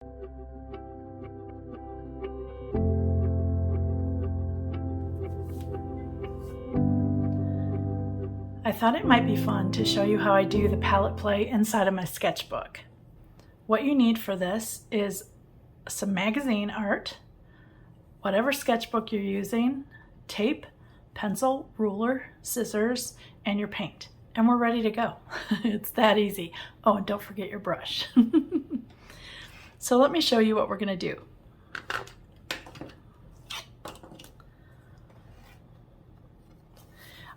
I thought it might be fun to show you how I do the palette play inside of my sketchbook. What you need for this is some magazine art, whatever sketchbook you're using, tape, pencil, ruler, scissors, and your paint. And we're ready to go. It's that easy. Oh, and don't forget your brush. So let me show you what we're going to do.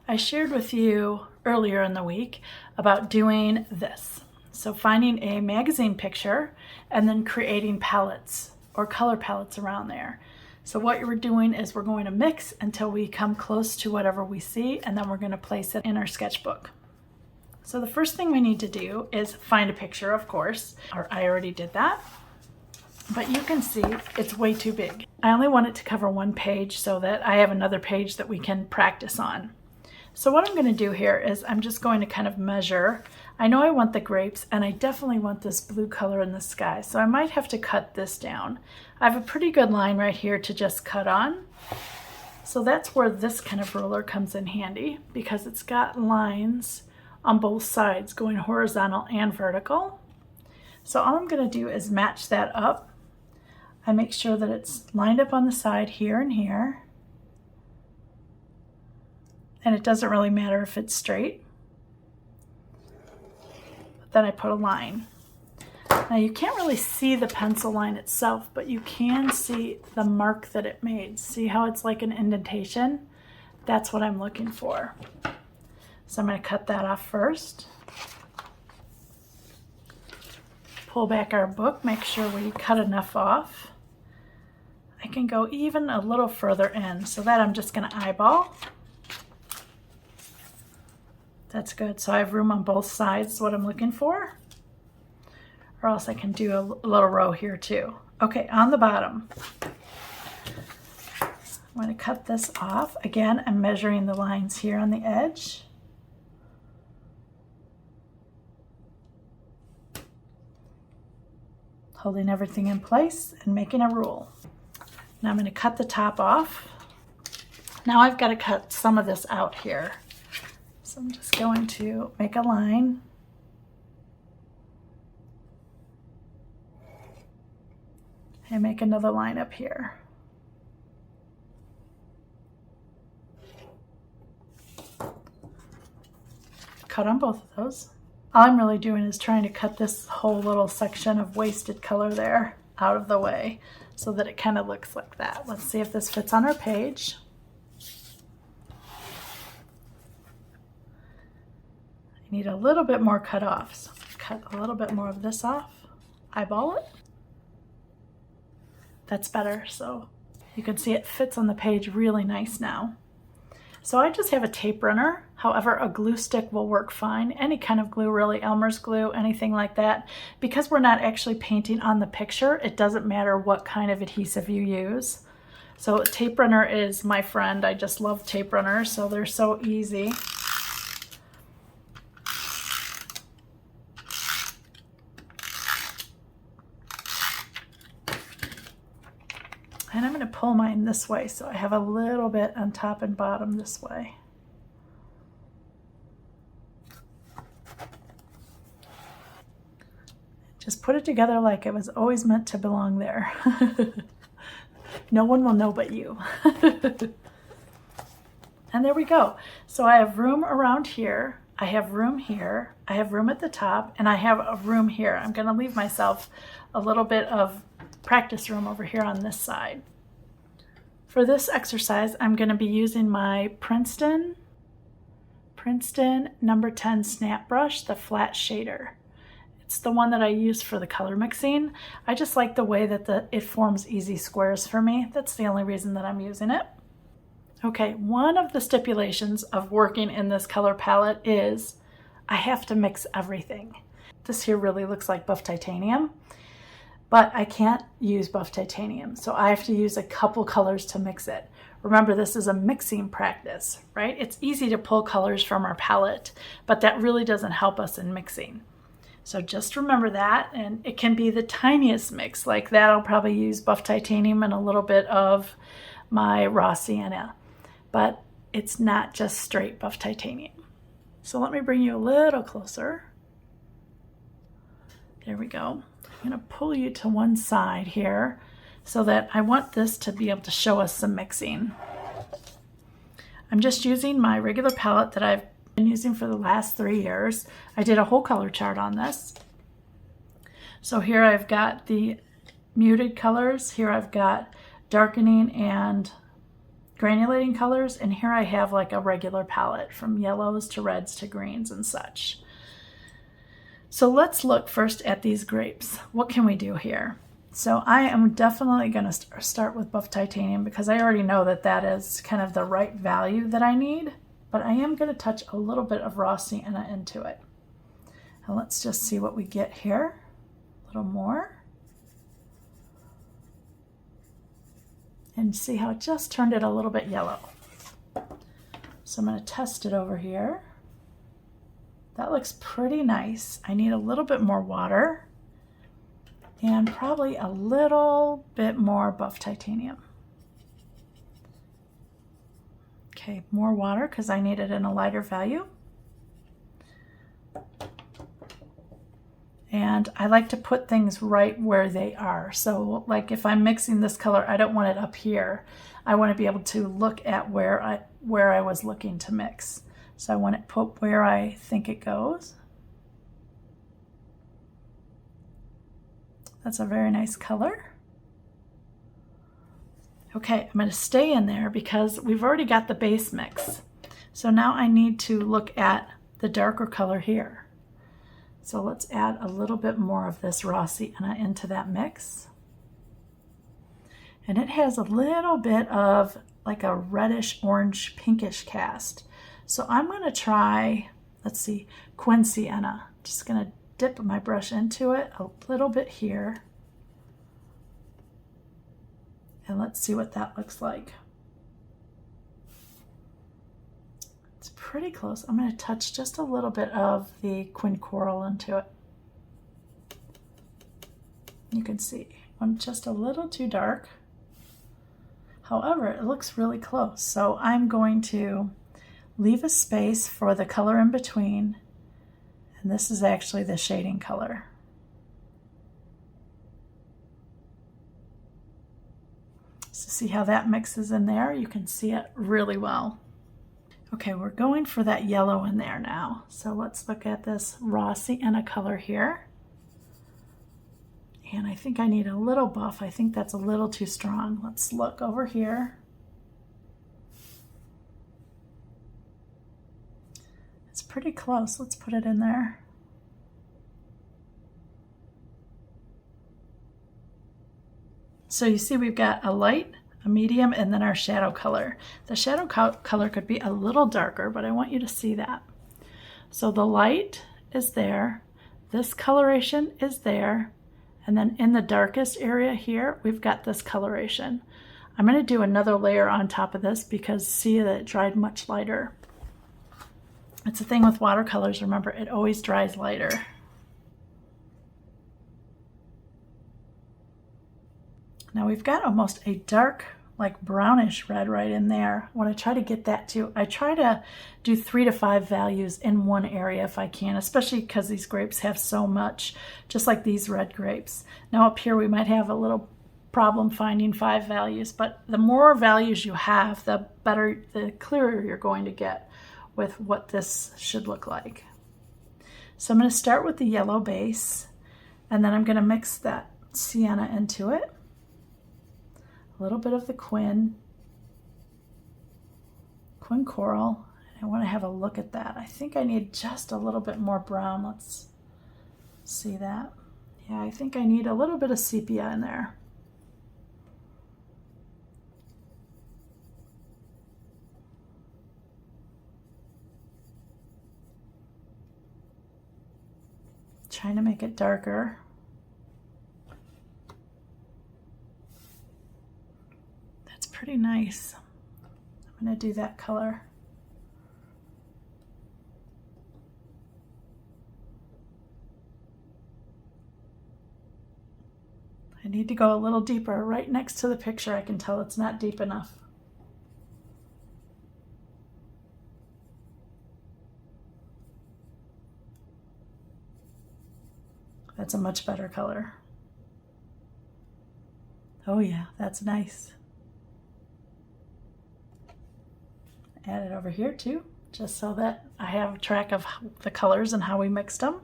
I shared with you earlier in the week about doing this. So finding a magazine picture and then creating palettes or color palettes around there. So what we're doing is we're going to mix until we come close to whatever we see, and then we're going to place it in our sketchbook. So the first thing we need to do is find a picture, of course, or I already did that. But you can see it's way too big. I only want it to cover one page so that I have another page that we can practice on. So what I'm going to do here is I'm just going to kind of measure. I know I want the grapes, and I definitely want this blue color in the sky, so I might have to cut this down. I have a pretty good line right here to just cut on. So that's where this kind of ruler comes in handy, because it's got lines on both sides going horizontal and vertical. So all I'm going to do is match that up. I make sure that it's lined up on the side here and here. And it doesn't really matter if it's straight. But then I put a line. Now you can't really see the pencil line itself, but you can see the mark that it made. See how it's like an indentation? That's what I'm looking for. So I'm going to cut that off first. Pull back our book, make sure we cut enough off. I can go even a little further in, so that I'm just going to eyeball. That's good. So I have room on both sides, what I'm looking for. Or else I can do a little row here too. Okay, on the bottom, I'm going to cut this off. Again, I'm measuring the lines here on the edge. Holding everything in place and making a rule. Now I'm going to cut the top off. Now I've got to cut some of this out here. So I'm just going to make a line. And make another line up here. Cut on both of those. All I'm really doing is trying to cut this whole little section of wasted color there out of the way so that it kind of looks like that. Let's see if this fits on our page. I need a little bit more cut off, so cut a little bit more of this off, eyeball it. That's better, so you can see it fits on the page really nice now. So I just have a tape runner. However, a glue stick will work fine. Any kind of glue, really, Elmer's glue, anything like that. Because we're not actually painting on the picture, it doesn't matter what kind of adhesive you use. So a tape runner is my friend. I just love tape runners, so they're so easy. And I'm going to pull mine this way so I have a little bit on top and bottom this way. Just put it together like it was always meant to belong there. No one will know but you. And there we go. So I have room around here. I have room here. I have room at the top, and I have a room here. I'm going to leave myself a little bit of practice room over here on this side. For this exercise, I'm going to be using my Princeton number 10 snap brush, the flat shader. It's the one that I use for the color mixing. I just like the way that it forms easy squares for me. That's the only reason that I'm using it. Okay, one of the stipulations of working in this color palette is I have to mix everything. This here really looks like buff titanium, but I can't use buff titanium, so I have to use a couple colors to mix it. Remember, this is a mixing practice, right? It's easy to pull colors from our palette, but that really doesn't help us in mixing. So just remember that, and it can be the tiniest mix. Like that, I'll probably use buff titanium and a little bit of my raw sienna, but it's not just straight buff titanium. So let me bring you a little closer. There we go. I'm going to pull you to one side here so that I want this to be able to show us some mixing. I'm just using my regular palette that I've been using for the last 3 years. I did a whole color chart on this. So here I've got the muted colors, here I've got darkening and granulating colors, and here I have like a regular palette from yellows to reds to greens and such. So let's look first at these grapes. What can we do here? So I am definitely going to start with buff titanium because I already know that that is kind of the right value that I need, but I am going to touch a little bit of raw sienna into it. And let's just see what we get here. A little more. And see how it just turned it a little bit yellow. So I'm going to test it over here. That looks pretty nice. I need a little bit more water and probably a little bit more buff titanium. Okay, more water because I need it in a lighter value. And I like to put things right where they are. So like if I'm mixing this color, I don't want it up here. I want to be able to look at where I was looking to mix. So I want it put where I think it goes. That's a very nice color. Okay, I'm going to stay in there because we've already got the base mix. So now I need to look at the darker color here. So let's add a little bit more of this raw sienna into that mix. And it has a little bit of like a reddish, orange, pinkish cast. So I'm going to try, let's see, Quin Sienna. Just going to dip my brush into it a little bit here. And let's see what that looks like. It's pretty close. I'm going to touch just a little bit of the Quin Coral into it. You can see I'm just a little too dark. However, it looks really close. So I'm going to leave a space for the color in between. And this is actually the shading color. So see how that mixes in there? You can see it really well. Okay, we're going for that yellow in there now. So let's look at this raw sienna color here. And I think I need a little buff. I think that's a little too strong. Let's look over here. It's pretty close. Let's put it in there. So you see we've got a light, a medium, and then our shadow color. The shadow color could be a little darker, but I want you to see that. So the light is there, this coloration is there, and then in the darkest area here, we've got this coloration. I'm going to do another layer on top of this because see that it dried much lighter. It's the thing with watercolors, remember, it always dries lighter. Now we've got almost a dark, like brownish red right in there. I want to try to get that too. I try to do 3 to 5 values in one area if I can, especially because these grapes have so much, just like these red grapes. Now up here we might have a little problem finding 5 values, but the more values you have, the better, the clearer you're going to get with what this should look like. So I'm going to start with the yellow base, and then I'm going to mix that sienna into it. A little bit of the Quin Coral. I want to have a look at that. I think I need just a little bit more brown. Let's see that. Yeah, I think I need a little bit of sepia in there. Trying to make it darker. That's pretty nice. I'm going to do that color. need to go a little deeper. Right next to the picture, I can tell it's not deep enough. That's a much better color. Oh yeah, that's nice. Add it over here too, just so that I have track of the colors and how we mixed them.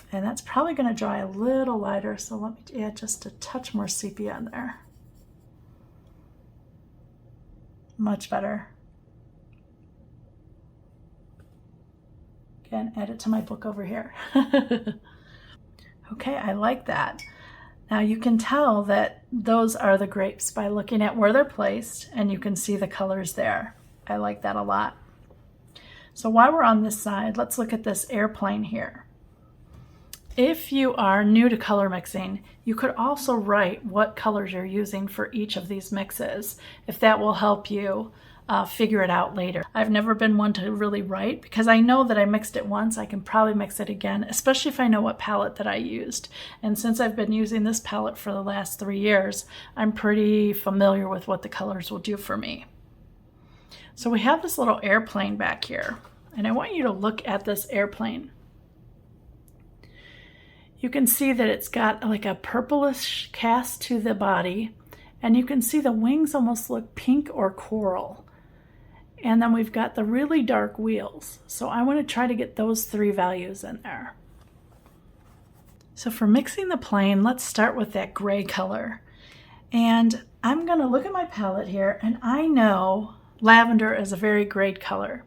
And that's probably going to dry a little lighter, so let me add just a touch more sepia in there. Much better. Again, add it to my book over here. Okay, I like that. Now you can tell that those are the grapes by looking at where they're placed, and you can see the colors there. I like that a lot. So while we're on this side, let's look at this airplane here. If you are new to color mixing, you could also write what colors you're using for each of these mixes, if that will help you figure it out later. I've never been one to really write because I know that I mixed it once. I can probably mix it again, especially if I know what palette that I used. And since I've been using this palette for the last 3 years, I'm pretty familiar with what the colors will do for me. So we have this little airplane back here, and I want you to look at this airplane. You can see that it's got like a purplish cast to the body, and you can see the wings almost look pink or coral. And then we've got the really dark wheels. So I want to try to get those 3 values in there. So for mixing the plane, let's start with that gray color. And I'm going to look at my palette here, and I know lavender is a very great color.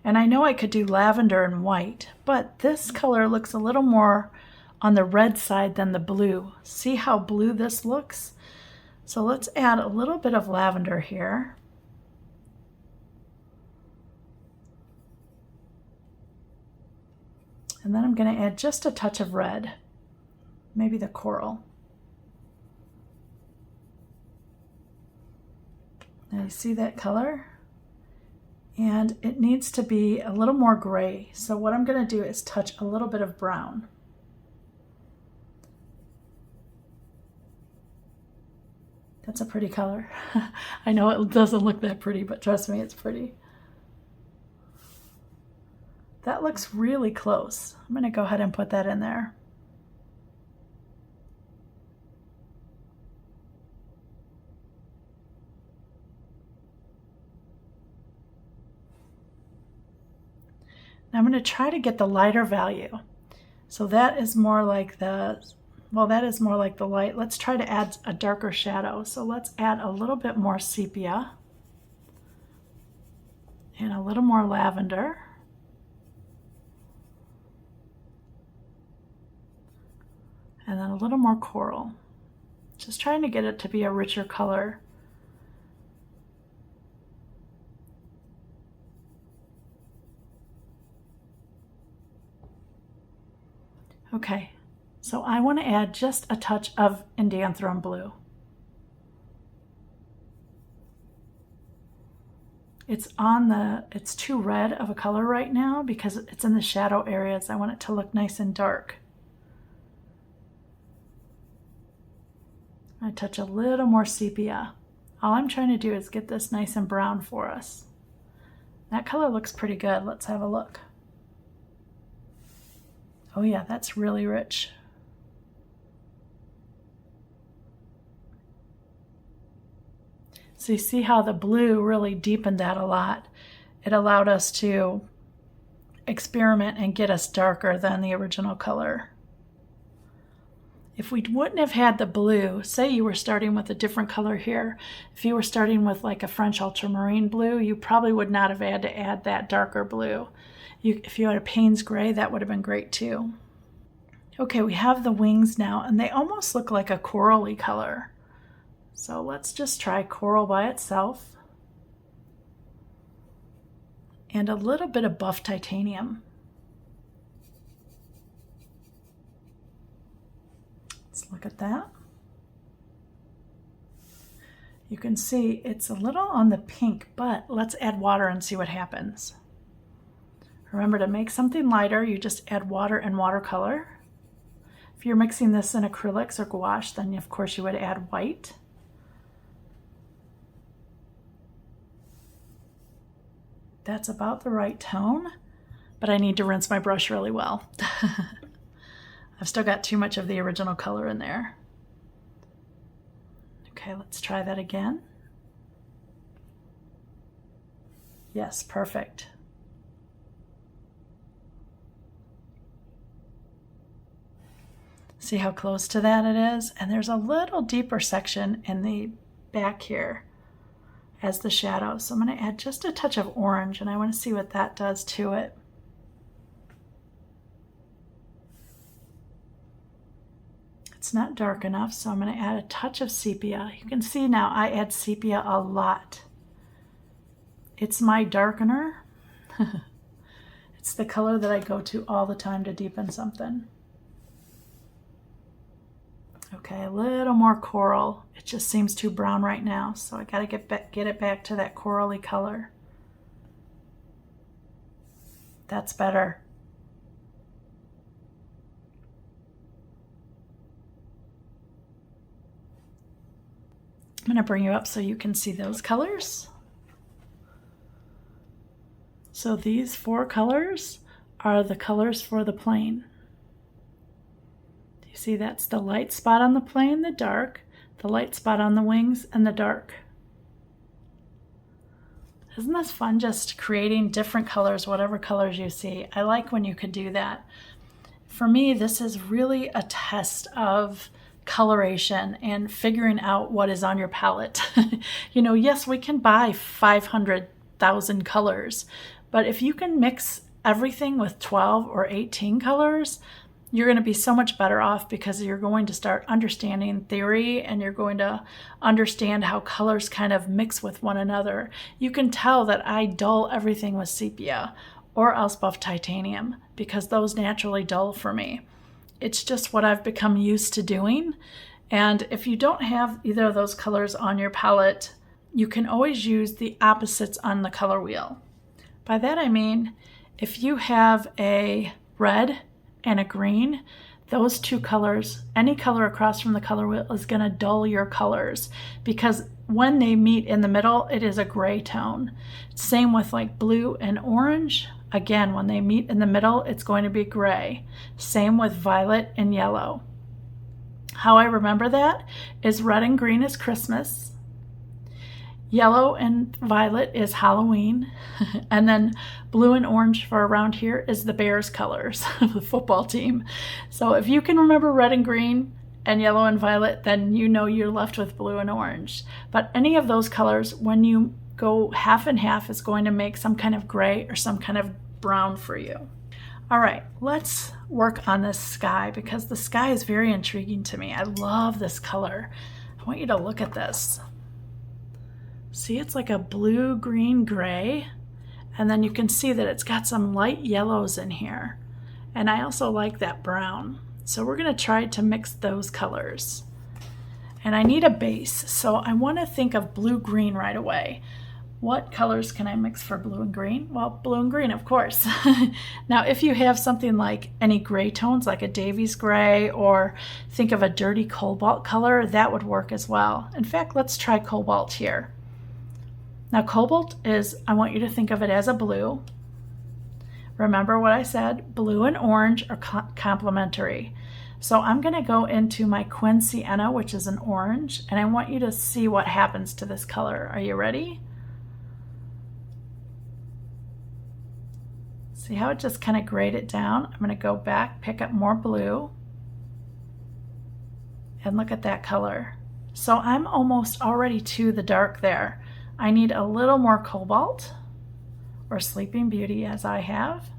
And I know I could do lavender and white, but this color looks a little more on the red side than the blue. See how blue this looks? So let's add a little bit of lavender here. And then I'm going to add just a touch of red, maybe the coral. Now you see that color? And it needs to be a little more gray. So what I'm going to do is touch a little bit of brown. That's a pretty color. I know it doesn't look that pretty, but trust me, it's pretty. That looks really close. I'm going to go ahead and put that in there. Now I'm going to try to get the lighter value. So that is more like the, well, that is more like the light. Let's try to add a darker shadow. So let's add a little bit more sepia and a little more lavender. And then a little more coral. Just trying to get it to be a richer color. Okay, so I want to add just a touch of Indianthrum blue. It's too red of a color right now because it's in the shadow areas. I want it to look nice and dark. I touch a little more sepia. All I'm trying to do is get this nice and brown for us. That color looks pretty good. Let's have a look. Oh yeah, that's really rich. So you see how the blue really deepened that a lot. It allowed us to experiment and get us darker than the original color. If we wouldn't have had the blue, say you were starting with a different color here, if you were starting with like a French ultramarine blue, you probably would not have had to add that darker blue. If you had a Payne's gray, that would have been great too. Okay, we have the wings now, and they almost look like a corally color. So let's just try coral by itself. And a little bit of buff titanium. Let's look at that. You can see it's a little on the pink, but let's add water and see what happens. Remember, to make something lighter, you just add water and watercolor. If you're mixing this in acrylics or gouache, then of course you would add white. That's about the right tone, but I need to rinse my brush really well. I've still got too much of the original color in there. Okay, let's try that again. Yes, perfect. See how close to that it is? And there's a little deeper section in the back here as the shadow. So I'm going to add just a touch of orange, and I want to see what that does to it. It's not dark enough, so I'm going to add a touch of sepia. You can see now I add sepia a lot. It's my darkener. It's the color that I go to all the time to deepen something. Okay, a little more coral. It just seems too brown right now, so I gotta get it back to that corally color. That's better. I'm gonna bring you up so you can see those colors. So these 4 colors are the colors for the plane. You see, that's the light spot on the plane, the dark, the light spot on the wings, and the dark. Isn't this fun, just creating different colors, whatever colors you see? I like when you could do that. For me, this is really a test of coloration and figuring out what is on your palette. You know, yes, we can buy 500,000 colors, but if you can mix everything with 12 or 18 colors, you're going to be so much better off, because you're going to start understanding theory, and you're going to understand how colors kind of mix with one another. You can tell that I dull everything with sepia or else buff titanium, because those naturally dull for me. It's just what I've become used to doing. And if you don't have either of those colors on your palette, you can always use the opposites on the color wheel. By that I mean, if you have a red and a green, those 2 colors, any color across from the color wheel is going to dull your colors, because when they meet in the middle, it is a gray tone. Same with like blue and orange. Again, when they meet in the middle, it's going to be gray. Same with violet and yellow. How I remember that is red and green is Christmas. Yellow and violet is Halloween, and then blue and orange for around here is the Bears colors of the football team. So if you can remember red and green and yellow and violet, then you know you're left with blue and orange. But any of those colors, when you go half and half, is going to make some kind of gray or some kind of brown for you. All right, let's work on this sky, because the sky is very intriguing to me. I love this color. I want you to look at this. See, it's like a blue, green, gray, and then you can see that it's got some light yellows in here. And I also like that brown. So we're going to try to mix those colors. And I need a base, so I want to think of blue-green right away. What colors can I mix for blue and green? Well, blue and green, of course. Now, if you have something like any gray tones, like a Davies gray, or think of a dirty cobalt color, that would work as well. In fact, let's try cobalt here. Now, cobalt is, I want you to think of it as a blue. Remember what I said, blue and orange are complementary. So I'm going to go into my Quin Sienna, which is an orange, and I want you to see what happens to this color. Are you ready? See how it just kind of grayed it down? I'm going to go back, pick up more blue, and look at that color. So I'm almost already to the dark there. I need a little more cobalt, or Sleeping Beauty, as I have.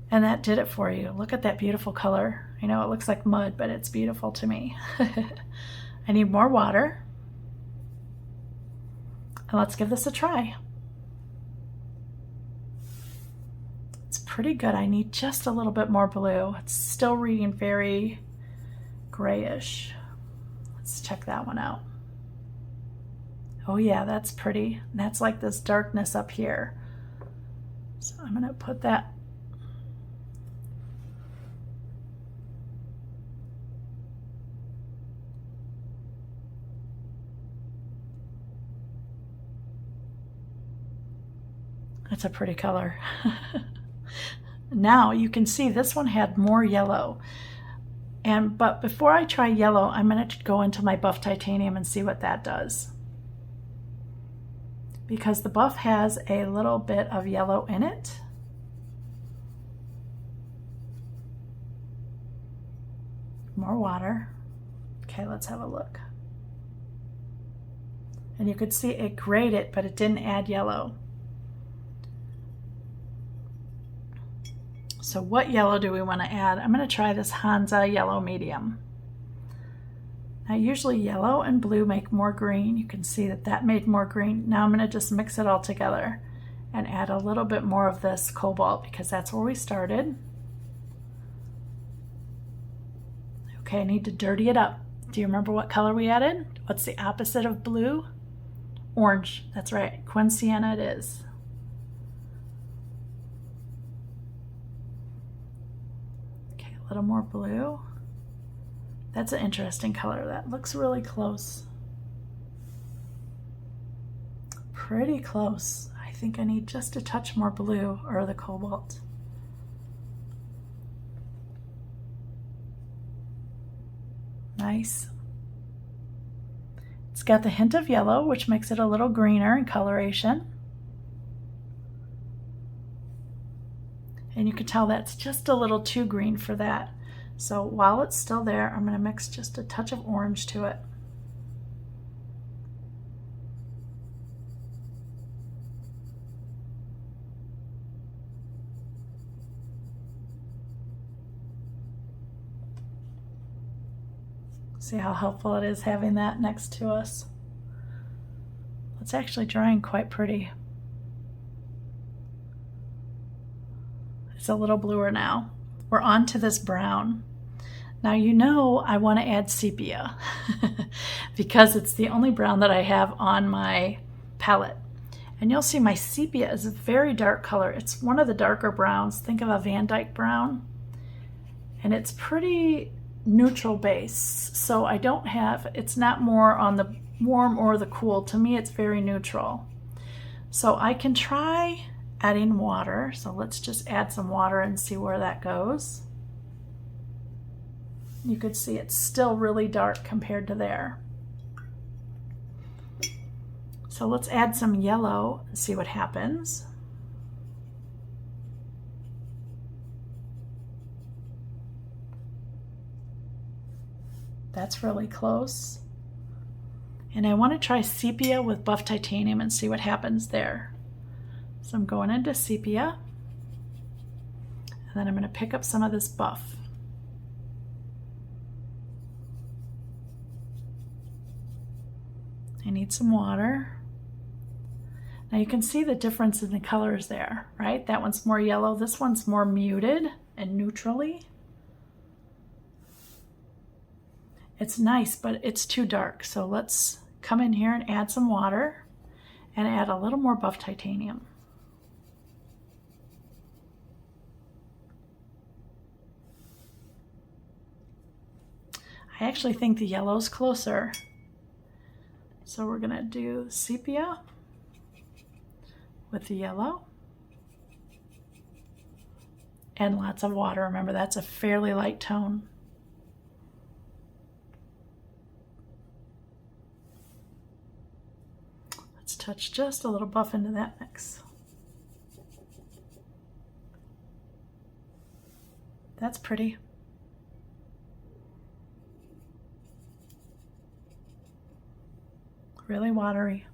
And that did it for you. Look at that beautiful color. I know it looks like mud, but it's beautiful to me. I need more water. And let's give this a try. It's pretty good. I need just a little bit more blue. It's still reading very grayish. Let's check that one out. Oh yeah, that's pretty. That's like this darkness up here. So I'm gonna put that. That's a pretty color. Now you can see this one had more yellow. But before I try yellow, I'm going to go into my buff titanium and see what that does. Because the buff has a little bit of yellow in it. More water. Okay, let's have a look. And you could see it grayed it, but it didn't add yellow. So what yellow do we want to add? I'm going to try this Hansa yellow medium. Now usually yellow and blue make more green. You can see that that made more green. Now I'm going to just mix it all together and add a little bit more of this cobalt because that's where we started. Okay, I need to dirty it up. Do you remember what color we added? What's the opposite of blue? Orange. That's right. Quin sienna it is. A little more blue. That's an interesting color. That looks really close. Pretty close. I think I need just a touch more blue or the cobalt. Nice. It's got the hint of yellow, which makes it a little greener in coloration. And you can tell that's just a little too green for that. So while it's still there, I'm going to mix just a touch of orange to it. See how helpful it is having that next to us. It's actually drying quite pretty. It's a little bluer now. We're on to this brown. Now you know I want to add sepia because it's the only brown that I have on my palette. And you'll see my sepia is a very dark color. It's one of the darker browns. Think of a Van Dyke brown. And it's pretty neutral base. So I don't have, it's not more on the warm or the cool. To me, it's very neutral. So I can try adding water. So let's just add some water and see where that goes. You could see it's still really dark compared to there. So let's add some yellow and see what happens. That's really close. And I want to try sepia with buff titanium and see what happens there. So I'm going into sepia, and then I'm going to pick up some of this buff. I need some water. Now you can see the difference in the colors there, right? That one's more yellow, this one's more muted and neutrally. It's nice, but it's too dark. So let's come in here and add some water and add a little more buff titanium. I actually think the yellow's closer. So we're gonna do sepia with the yellow and lots of water. Remember, that's a fairly light tone. Let's touch just a little buff into that mix. That's pretty. Really watery.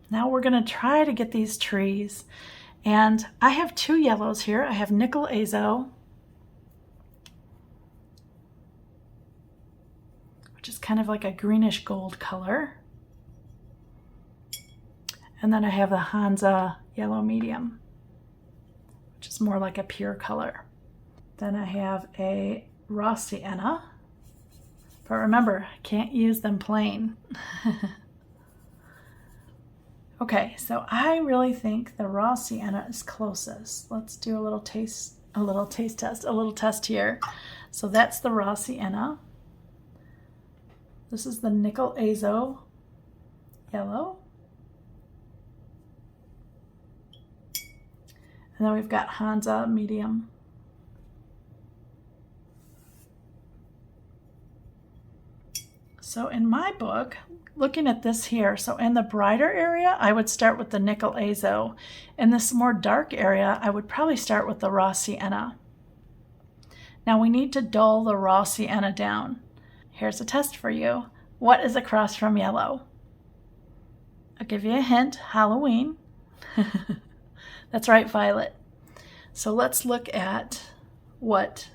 Now we're going to try to get these trees. And I have two yellows here. I have nickel azo, which is kind of like a greenish gold color. And then I have the Hansa yellow medium, which is more like a pure color. Then I have a raw sienna, but remember, I can't use them plain. Okay, so I really think the raw sienna is closest. Let's do a little test here. So that's the raw sienna. This is the nickel azo yellow. And then we've got Hansa medium. So in my book, looking at this here, so in the brighter area, I would start with the nickel azo. In this more dark area, I would probably start with the raw sienna. Now we need to dull the raw sienna down. Here's a test for you. What is across from yellow? I'll give you a hint, Halloween. That's right, violet. So let's look at what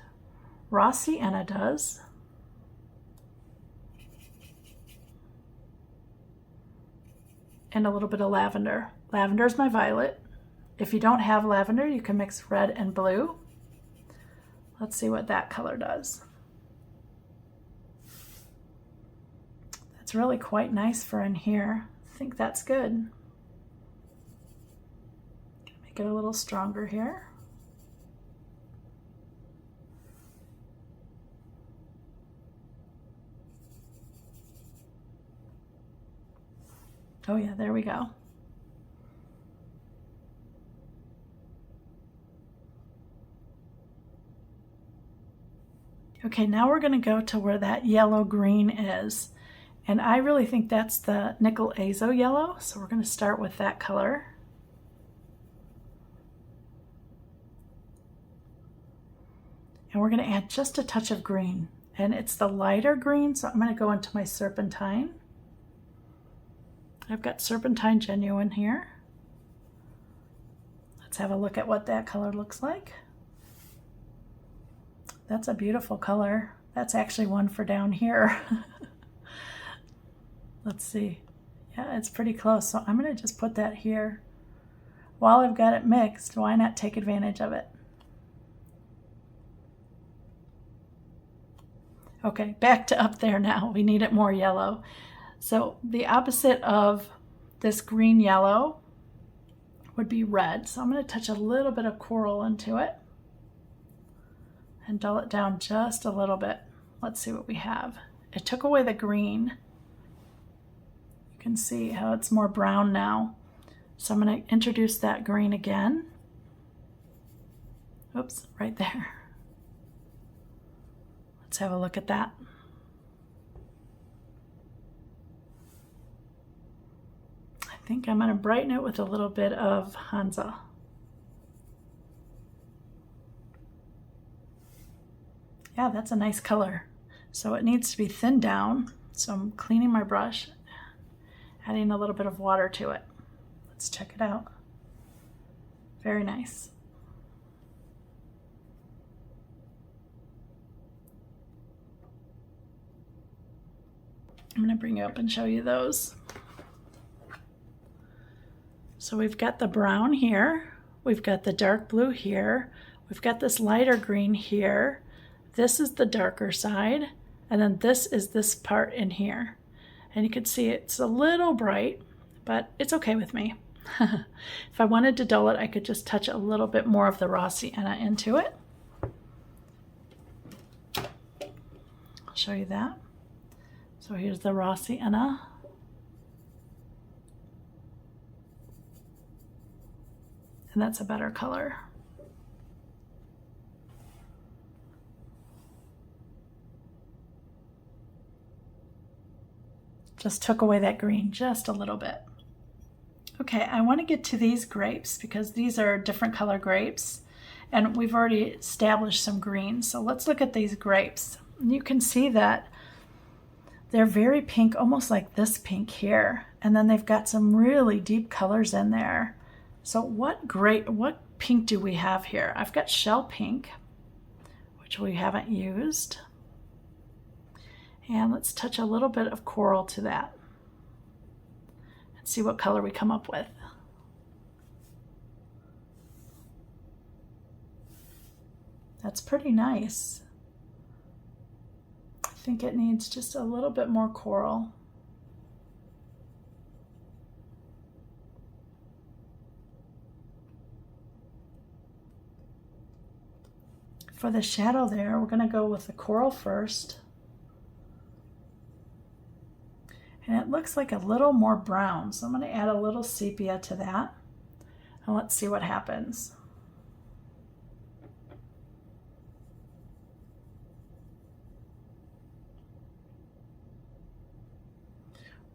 raw sienna does. And a little bit of lavender. Lavender is my violet. If you don't have lavender, you can mix red and blue. Let's see what that color does. That's really quite nice for in here. I think that's good. Make it a little stronger here. Oh yeah, there we go. Okay, now we're going to go to where that yellow green is. And I really think that's the nickel azo yellow. So we're going to start with that color. And we're going to add just a touch of green. And it's the lighter green, so I'm going to go into my serpentine. I've got Serpentine Genuine here. Let's have a look at what that color looks like. That's a beautiful color. That's actually one for down here. Let's see. Yeah, it's pretty close. So I'm going to just put that here. While I've got it mixed, why not take advantage of it? Okay, back to up there now. We need it more yellow. So the opposite of this green yellow would be red. So I'm going to touch a little bit of coral into it and dull it down just a little bit. Let's see what we have. It took away the green. You can see how it's more brown now. So I'm going to introduce that green again. Oops, right there. Let's have a look at that. I think I'm going to brighten it with a little bit of Hansa. Yeah, that's a nice color. So it needs to be thinned down. So I'm cleaning my brush, adding a little bit of water to it. Let's check it out. Very nice. I'm going to bring you up and show you those. So we've got the brown here, we've got the dark blue here, we've got this lighter green here, this is the darker side, and then this is this part in here. And you can see it's a little bright, but it's okay with me. If I wanted to dull it, I could just touch a little bit more of the raw sienna into it. I'll show you that. So here's the raw sienna. And that's a better color. Just took away that green just a little bit. Okay, I want to get to these grapes because these are different color grapes and we've already established some green. So let's look at these grapes. And you can see that they're very pink, almost like this pink here. And then they've got some really deep colors in there. So what pink do we have here? I've got shell pink, which we haven't used. And let's touch a little bit of coral to that and see what color we come up with. That's pretty nice. I think it needs just a little bit more coral. For the shadow there, we're going to go with the coral first. And it looks like a little more brown, so I'm going to add a little sepia to that. And let's see what happens.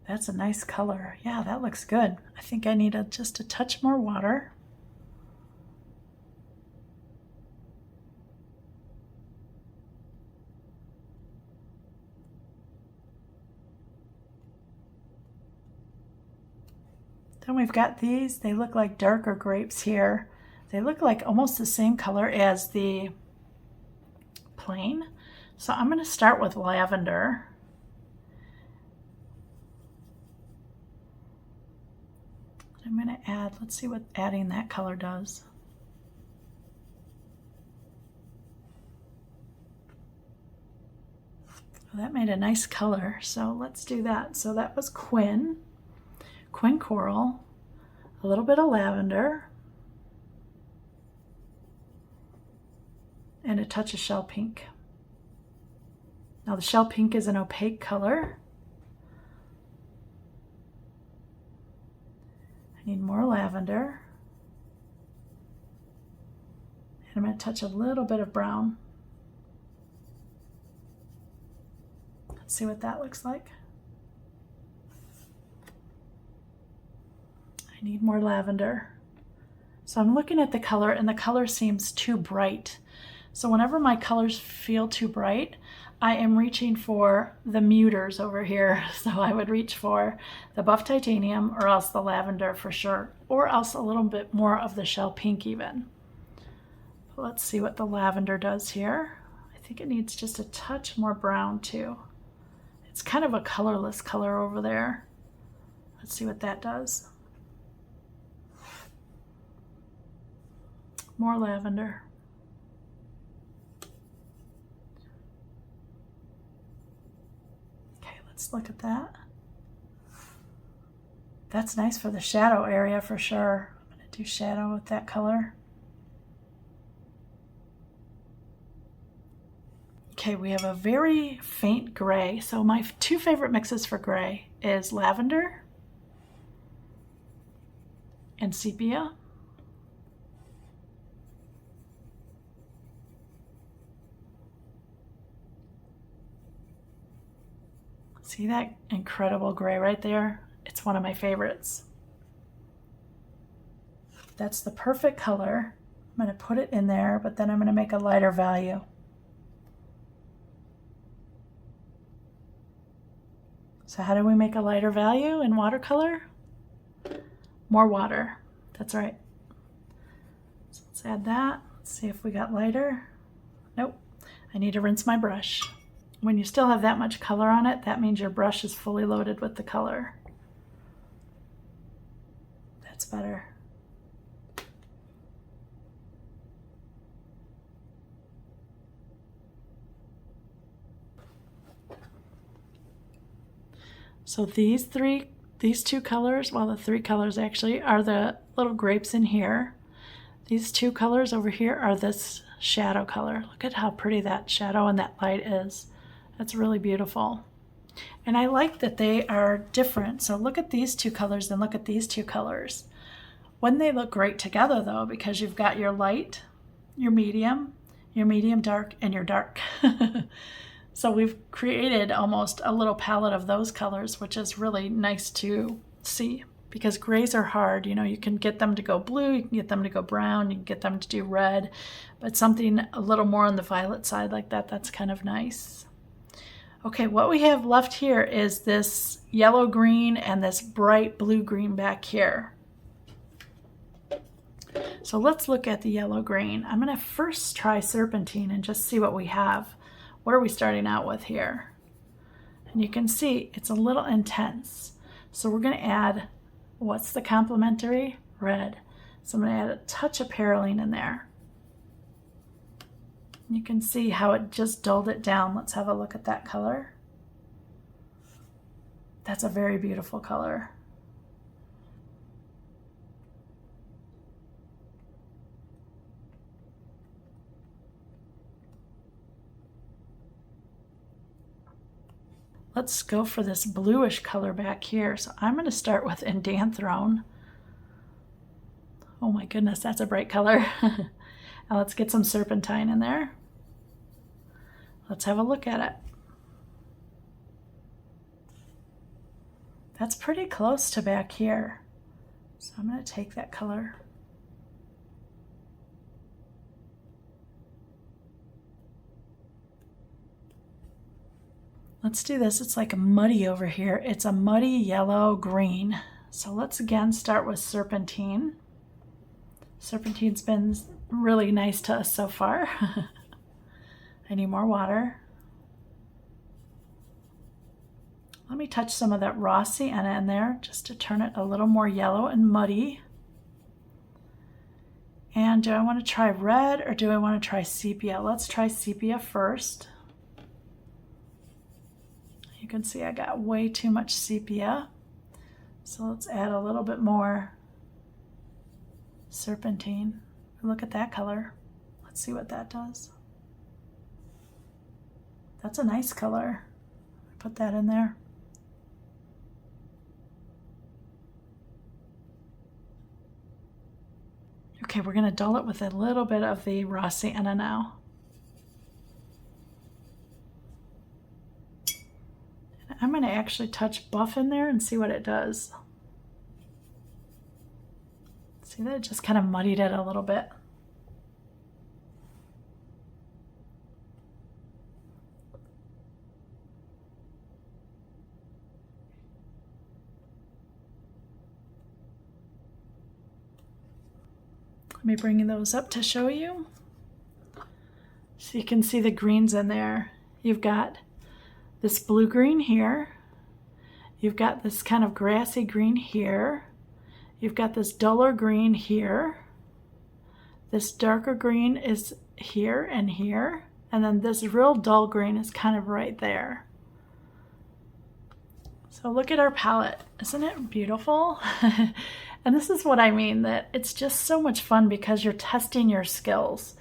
That's a nice color. Yeah, that looks good. I think I need just a touch more water. Then we've got these. They look like darker grapes here. They look like almost the same color as the plain. So I'm going to start with lavender. I'm going to add, let's see what adding that color does. Well, that made a nice color, so let's do that. So that was Quin Coral, a little bit of lavender, and a touch of shell pink. Now the shell pink is an opaque color. I need more lavender. And I'm going to touch a little bit of brown. Let's see what that looks like. I need more lavender. So I'm looking at the color, and the color seems too bright. So whenever my colors feel too bright, I am reaching for the muters over here. So I would reach for the buff titanium or else the lavender for sure, or else a little bit more of the shell pink even. But let's see what the lavender does here. I think it needs just a touch more brown too. It's kind of a colorless color over there. Let's see what that does. More lavender. Okay, let's look at that. That's nice for the shadow area for sure. I'm going to do shadow with that color. Okay, we have a very faint gray. So my two favorite mixes for gray is lavender and sepia. See that incredible gray right there? It's one of my favorites. That's the perfect color. I'm going to put it in there, but then I'm going to make a lighter value. So how do we make a lighter value in watercolor? More water. That's right. So let's add that. Let's see if we got lighter. Nope. I need to rinse my brush. When you still have that much color on it, that means your brush is fully loaded with the color. That's better. So these two colors, well, the three colors actually, are the little grapes in here. These two colors over here are this shadow color. Look at how pretty that shadow and that light is. That's really beautiful. And I like that they are different. So look at these two colors and look at these two colors. Wouldn't they look great together though? Because you've got your light, your medium dark, and your dark. So we've created almost a little palette of those colors, which is really nice to see because grays are hard. You know, you can get them to go blue, you can get them to go brown, you can get them to do red, but something a little more on the violet side like that, that's kind of nice. Okay, what we have left here is this yellow green and this bright blue green back here. So let's look at the yellow green. I'm going to first try serpentine and just see what we have. What are we starting out with here? And you can see it's a little intense. So we're going to add, what's the complementary? Red. So I'm going to add a touch of perylene in there. You can see how it just dulled it down. Let's have a look at that color. That's a very beautiful color. Let's go for this bluish color back here. So I'm going to start with Indanthrone. Oh my goodness, that's a bright color. Now let's get some Serpentine in there. Let's have a look at it. That's pretty close to back here. So I'm going to take that color. Let's do this. It's like a muddy over here. It's a muddy yellow green. So let's again start with Serpentine. Serpentine's been really nice to us so far. I need more water. Let me touch some of that raw sienna in there just to turn it a little more yellow and muddy. And do I want to try red or do I want to try sepia? Let's try sepia first. You can see I got way too much sepia. So let's add a little bit more Serpentine. Look at that color. Let's see what that does. That's a nice color. Put that in there. Okay, we're going to dull it with a little bit of the raw sienna now. I'm going to actually touch buff in there and see what it does. See that? It just kind of muddied it a little bit. Let me bring those up to show you. So you can see the greens in there. You've got this blue-green here. You've got this kind of grassy green here. You've got this duller green here. This darker green is here and here. And then this real dull green is kind of right there. So look at our palette. Isn't it beautiful? And this is what I mean, that it's just so much fun because you're testing your skills.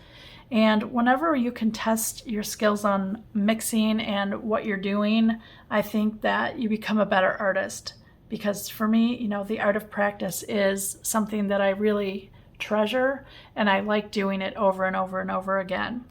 And whenever you can test your skills on mixing and what you're doing, I think that you become a better artist. Because for me, you know, the art of practice is something that I really treasure, and I like doing it over and over and over again.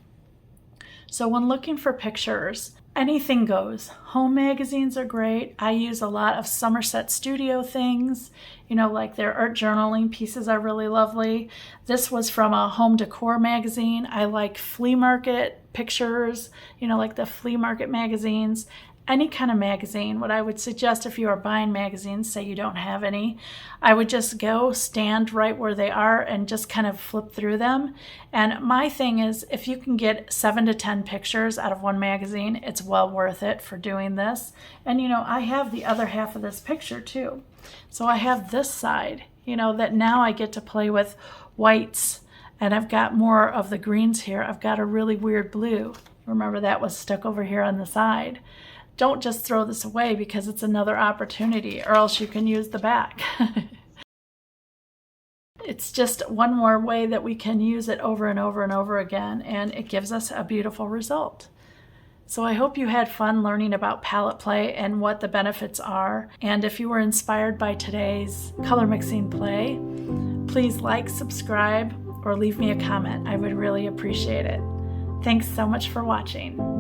So when looking for pictures, anything goes. Home magazines are great. I use a lot of Somerset Studio things, you know, like their art journaling pieces are really lovely. This was from a home decor magazine. I like flea market pictures, you know, like the flea market magazines. Any kind of magazine. What I would suggest if you are buying magazines, say you don't have any, I would just go stand right where they are and just kind of flip through them. And my thing is, if you can get 7 to 10 pictures out of one magazine, it's well worth it for doing this. And you know, I have the other half of this picture too. So I have this side, you know, that now I get to play with whites, and I've got more of the greens here. I've got a really weird blue. Remember, that was stuck over here on the side. Don't just throw this away because it's another opportunity, or else you can use the back. It's just one more way that we can use it over and over and over again, and it gives us a beautiful result. So I hope you had fun learning about palette play and what the benefits are. And if you were inspired by today's color mixing play, please like, subscribe, or leave me a comment. I would really appreciate it. Thanks so much for watching.